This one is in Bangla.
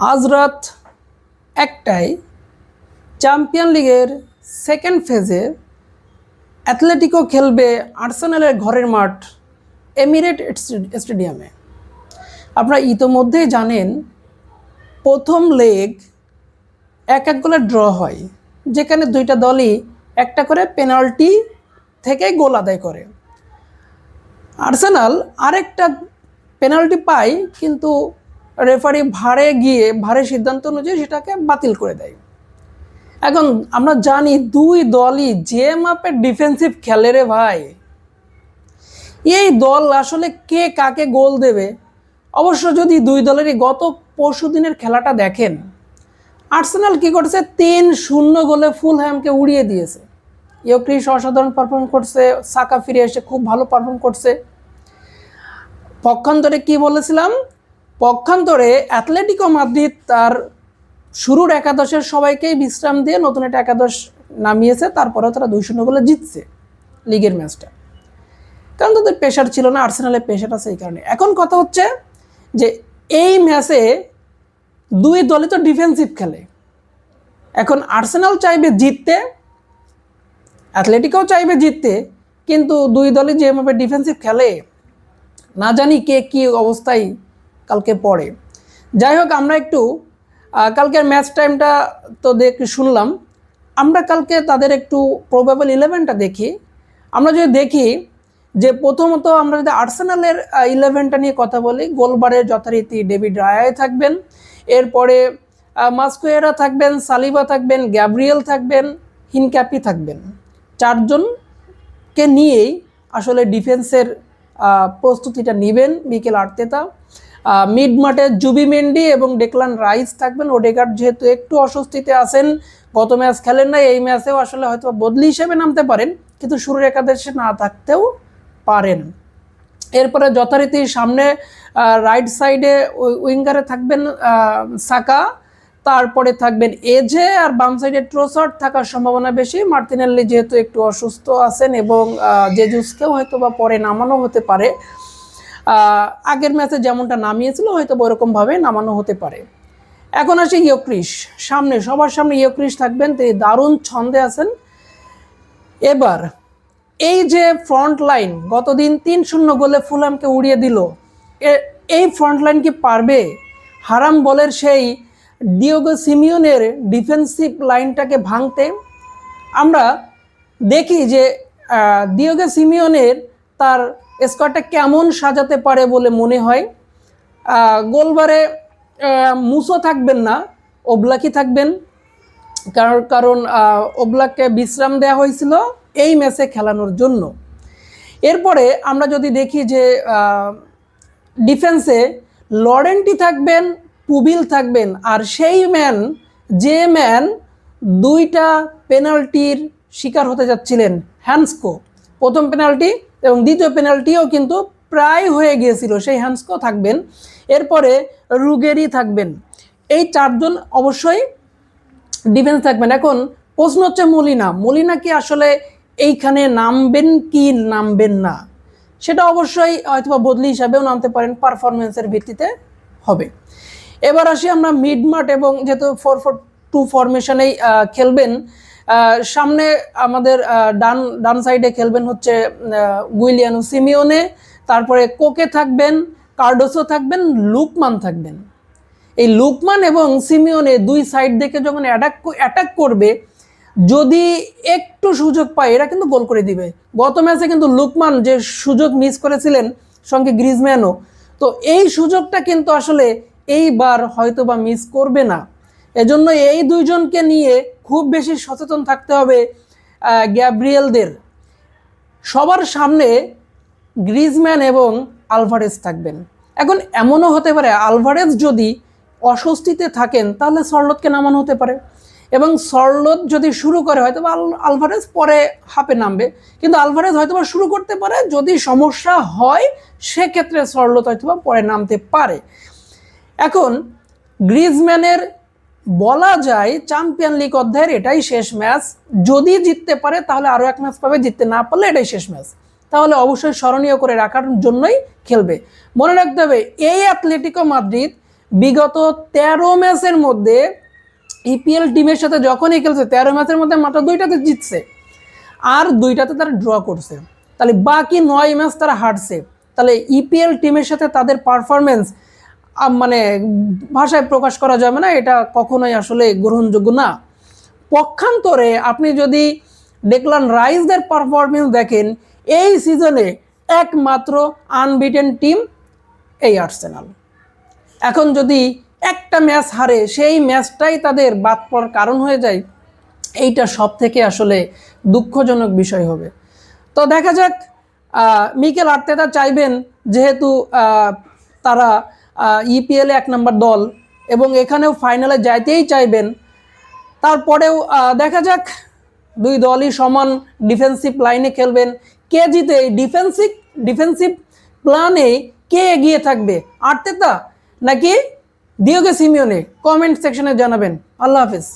আজ রাত 1টায় চ্যাম্পিয়ন লিগের সেকেন্ড ফেজে অ্যাথলেটিকো খেলবে আর্সেনালের ঘরের মাঠ এমিরেট স্টেডিয়ামে। আপনারা ইতোমধ্যেই জানেন প্রথম লেগ 1-1 গোলে ড্র হয়, যেখানে দুইটা দলই একটা করে পেনাল্টি থেকে গোল আদায় করে। আর্সেনাল আরেকটা পেনাল্টি পায়, কিন্তু রেফারি ভারে সিদ্ধান্ত অনুযায়ী সেটাকে বাতিল করে দেয়। এখন আমরা জানি দুই দলই যে মাপের ডিফেন্সিভ খেলে রে ভাই, এই দল আসলে কে কাকে গোল দেবে। অবশ্য যদি দুই দলেরই গত পরশু দিনের খেলাটা দেখেন, আর্সেনাল কি করছে, 3-0 গোলে ফুলহ্যামকে উড়িয়ে দিয়েছে। ইয়োক্রিস অসাধারণ পারফর্ম করছে, সাকা ফিরে এসে খুব ভালো পারফর্ম করছে। পক্ষান্তরে কি বলেছিলাম, পক্ষান্তরে অ্যাথলেটিকো মাদ্রিদ তার শুরুর একাদশের সবাইকেই বিশ্রাম দিয়ে নতুন একটা একাদশ নামিয়েছে, তারপরেও তারা 2-0 গোলে জিতছে লিগের ম্যাচটা, কারণ তাদের প্রেশার ছিল না। আর্সেনালের প্রেশার আছে এই কারণে। এখন কথা হচ্ছে যে এই ম্যাচে দুই দলই তো ডিফেন্সিভ খেলে। এখন আর্সেনাল চাইবে জিততে, অ্যাথলেটিকোও চাইবে জিততে, কিন্তু দুই দলই যেভাবে ডিফেন্সিভ খেলে, না জানি কে কী অবস্থায় কালকে পড়ে। যাই হোক, আমরা একটু কালকের ম্যাচ টাইমটা তো শুনলাম, আমরা কালকে তাদের একটু প্রবাবল 11টা দেখি। আমরা যদি দেখি যে প্রথমত আমরা যদি আর্সেনালের 11টা নিয়ে কথা বলি, গোলবারের যথারীতি ডেভিড রায়া থাকবেন, এরপরে মাস্কুয়েরা থাকবেন, সালিবা থাকবেন, গ্যাব্রিয়েল থাকবেন, হিনক্যাপি থাকবেন। 4 জনকে নিয়েই আসলে ডিফেন্সের প্রস্তুতিটা নেবেন মিকেল আর্তেতা। মিড মাঠে জুবিমেন্ডি এবং ডেকলান রাইস থাকবেন। ওডেগার্ড যেহেতু একটু অস্বস্তিতে আছেন, গত ম্যাচ খেলেন না, এই ম্যাচেও আসলে হয়তো বদলি হিসেবে নামতে পারেন, কিন্তু শুরুর একাদশে না থাকতেও পারেন। এরপরে যথারীতি সামনে রাইট সাইডে উইঙ্গারে থাকবেন সাকা, তারপরে থাকবেন এজে, আর বাম সাইডে ট্রোসার্ড থাকার সম্ভাবনা বেশি। মার্টিনেল্লি যেহেতু একটু অসুস্থ আছেন এবং জেজুসকেও হয়তো বা পরে নামানো হতে পারে, আগের ম্যাচে যেমনটা নামিয়েছিল হয়তো ওরকমভাবে নামানো হতে পারে। এখন আসে ইয়োক্রিস, সবার সামনে ইয়োক্রিস থাকবেন, তিনি দারুণ ছন্দে আছেন। এবার এই যে ফ্রন্ট লাইন গতদিন 3-0 গোলে ফুলহ্যামকে উড়িয়ে দিল, এই ফ্রন্ট লাইন কি পারবে হারাম বলের সেই ডিয়েগো সিমিওনের ডিফেন্সিভ লাইনটাকে ভাঙতে? আমরা দেখি যে ডিয়েগো সিমিওনের তার স্কোয়াডটা কেমন সাজাতে পারে বলে মনে হয়। গোলবারে মুসো থাকবেন না, ওবলাকি থাকবেন, কারণ ওবলাককে বিশ্রাম দেওয়া হয়েছিল এই ম্যাচে খেলানোর জন্য। এরপরে আমরা যদি দেখি যে ডিফেন্সে লরেন্টি থাকবেন, পুবিল থাকবেন, আর সেই যে ম্যান 2টা পেনাল্টির শিকার হতে যাচ্ছিলেন, হ্যান্সকো। প্রথম পেনাল্টি এবং দ্বিতীয় পেনাল্টিও কিন্তু প্রায় হয়ে গিয়েছিল, সেই হ্যান্সকো থাকবেন। এরপরে রুগেরি থাকবেন। এই 4 জন অবশ্যই ডিফেন্স থাকবেন। এখন প্রশ্ন হচ্ছে মলিনা কি আসলে এইখানে নামবেন কি নামবেন না, সেটা অবশ্যই হয়তো বদলি হিসাবেও নামতে পারেন, পারফরমেন্সের ভিত্তিতে হবে। এবার আসি আমরা মিড মাঠ, এবং যেহেতু 4-4-2 ফরমেশনেই খেলবেন, সামনে আমাদের ডান সাইডে খেলবেন হচ্ছে গুইলিয়ানো সিমিওনে, তারপরে কোকে থাকবেন, কার্ডোসো থাকবেন, লুকমান থাকবেন। এই লুকমান এবং সিমিওনে দুই সাইড দেখে যখন অ্যাটাক করবে, যদি একটু সুযোগ পায় এরা কিন্তু গোল করে দিবে। গত ম্যাচে কিন্তু লুকমান যে সুযোগ মিস করেছিলেন, সঙ্গে গ্রিজম্যানও, তো এই সুযোগটা কিন্তু আসলে এইবার হয়তো বা মিস করবে না। এজন্য এই 2 জনকে নিয়ে খুব বেশি সচেতন থাকতে হবে গ্যাব্রিয়েলদের। সবার সামনে গ্রিজম্যান এবং আলভারেজ থাকবেন। এখন এমনও হতে পারে আলভারেজ যদি অস্বস্তিতে থাকেন, তাহলে সরলতকে নামানো হতে পারে, এবং সরলত যদি শুরু করে হয়তো বা আলভারেজ পরে হাফে নামবে, কিন্তু আলভারেজ হয়তো বা শুরু করতে পারে। যদি সমস্যা হয় সেক্ষেত্রে সরলত হয়তো বা পরে নামতে পারে। এখন গ্রিজম্যানের বলা যায় চ্যাম্পিয়ন লিগ অধ্যায়ের এটাই শেষ ম্যাচ। যদি জিততে পারে তাহলে আরও 1 ম্যাচ পাবে, জিততে না পারলে এটাই শেষ ম্যাচ। তাহলে অবশ্যই স্মরণীয় করে রাখার জন্যই খেলবে। মনে রাখতে হবে এই অ্যাথলেটিকো মাদ্রিদ বিগত 13 ম্যাচের মধ্যে ইপিএল টিমের সাথে যখনই খেলছে 13 ম্যাচের মধ্যে মাত্র 2টাতে জিতছে, আর 2টাতে তারা ড্র করছে। তাহলে বাকি 9 ম্যাচ তারা হারছে। তাহলে ইপিএল টিমের সাথে তাদের পারফরমেন্স মানে ভাষায় প্রকাশ করা যাবে না, এটা কখনোই আসলে গ্রহণযোগ্য না। পক্ষান্তরে আপনি যদি ডেকলান রাইসদের পারফরমেন্স দেখেন, এই সিজনে একমাত্র আনবিটেন টিম এই আর্সেনাল। এখন যদি একটা ম্যাচ হারে, সেই ম্যাচটাই তাদের বাদ পড়ার কারণ হয়ে যায়, এইটা সব থেকে আসলে দুঃখজনক বিষয় হবে। তো দেখা যাক, মিকেল আর্তেতা চাইবেন, যেহেতু তারা ইপিএলে 1 নম্বর দল এবং এখানেও ফাইনালে যাইতেই চাইবেন, তারপরেও দেখা যাক দুই দলই সমান ডিফেন্সিভ লাইনে খেলবেন। কে জিতে এই ডিফেন্সিভ প্ল্যানে কে এগিয়ে থাকবে, আর্তেতা নাকি দিয়েগো সিমিওনে? কমেন্ট সেকশনে জানাবেন। আল্লাহ হাফেজ।